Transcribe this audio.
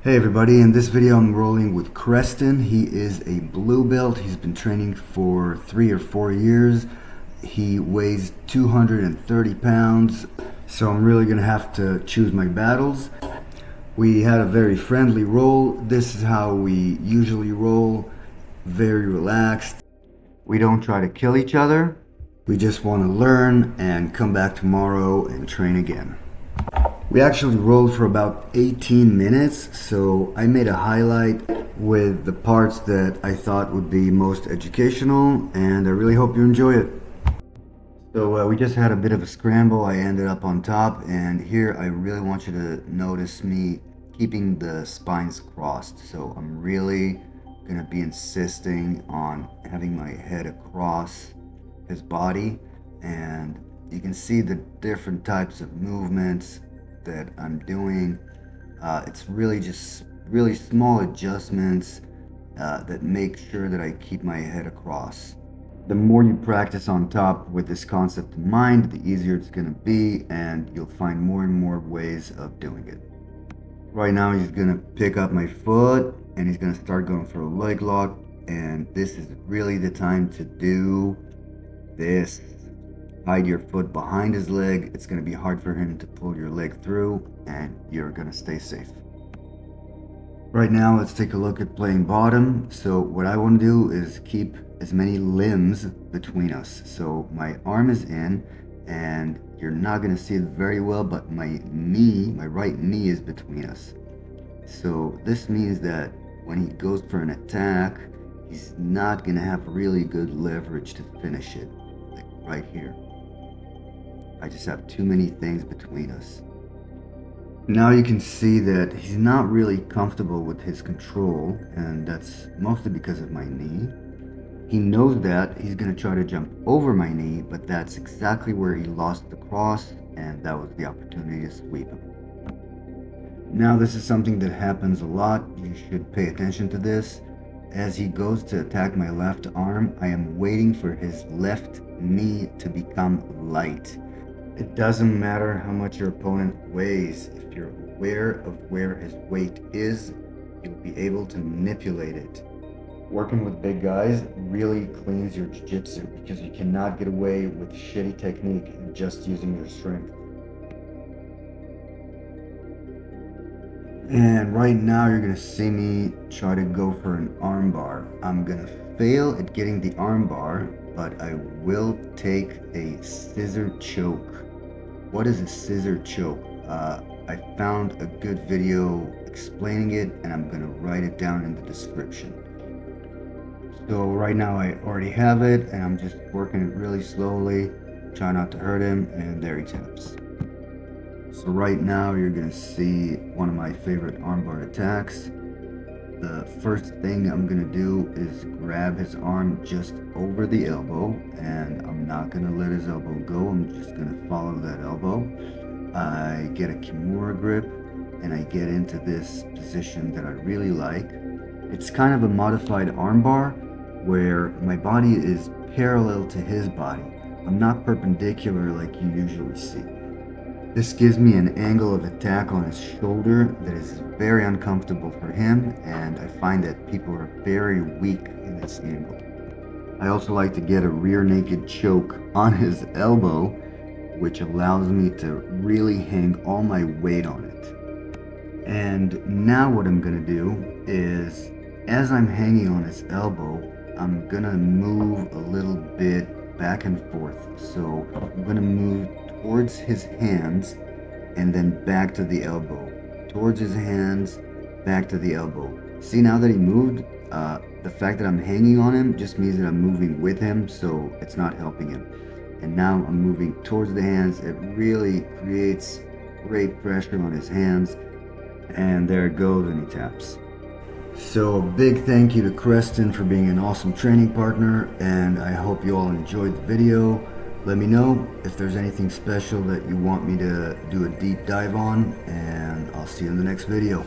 Hey everybody, in this video I'm rolling with Kreston. He is a blue belt. He's been training for 3 or 4 years. He weighs 230 pounds, so I'm really gonna have to choose my battles. We had a very friendly roll. This is how we usually roll, very relaxed. We don't try to kill each other. We just want to learn and come back tomorrow and train again. We actually rolled for about 18 minutes, so I made a highlight with the parts that I thought would be most educational, and I really hope you enjoy it. So we just had a bit of a scramble. I ended up on top, and here I really want you to notice me keeping the spines crossed. So I'm really gonna be insisting on having my head across his body, and you can see the different types of movements that I'm doing. It's really just really small adjustments that make sure that I keep my head across. The more you practice on top with this concept in mind, the easier it's going to be, and you'll find more and more ways of doing it. Right now he's going to pick up my foot and he's going to start going for a leg lock, and this is really the time to do this. Hide your foot behind his leg. It's going to be hard for him to pull your leg through, and you're going to stay safe. Right now, let's take a look at playing bottom. So what I want to do is keep as many limbs between us. So my arm is in, and you're not going to see it very well, but my right knee is between us. So this means that when he goes for an attack, he's not going to have really good leverage to finish it, like right here. I just have too many things between us. Now you can see that he's not really comfortable with his control, and that's mostly because of my knee. He knows that. He's going to try to jump over my knee, but that's exactly where he lost the cross, and that was the opportunity to sweep him. Now this is something that happens a lot. You should pay attention to this. As he goes to attack my left arm, I am waiting for his left knee to become light. It doesn't matter how much your opponent weighs. If you're aware of where his weight is, you'll be able to manipulate it. Working with big guys really cleans your jiu-jitsu, because you cannot get away with shitty technique just using your strength. And right now you're gonna see me try to go for an armbar. I'm gonna fail at getting the armbar, but I will take a scissor choke. What is a scissor choke? I found a good video explaining it, and I'm gonna write it down in the description. So right now I already have it, and I'm just working it really slowly, try not to hurt him, and there he taps. So right now you're gonna see one of my favorite armbar attacks. The first thing I'm gonna do is grab his arm just over the elbow, and I'm not gonna let his elbow go. I'm just gonna follow that elbow. I get a Kimura grip, and I get into this position that I really like. It's kind of a modified armbar where my body is parallel to his body. I'm not perpendicular like you usually see. This gives me an angle of attack on his shoulder that is very uncomfortable for him, and I find that people are very weak in this angle. I also like to get a rear naked choke on his elbow, which allows me to really hang all my weight on it. And now what I'm gonna do is, as I'm hanging on his elbow, I'm gonna move a little bit back and forth. So I'm gonna move towards his hands and then back to the elbow. Towards his hands, back to the elbow. See, now that he moved, the fact that I'm hanging on him just means that I'm moving with him, so it's not helping him. And now I'm moving towards the hands. It really creates great pressure on his hands, and there it goes, and he taps. So a big thank you to Kreston for being an awesome training partner, and I hope you all enjoyed the video. Let me know if there's anything special that you want me to do a deep dive on, and I'll see you in the next video.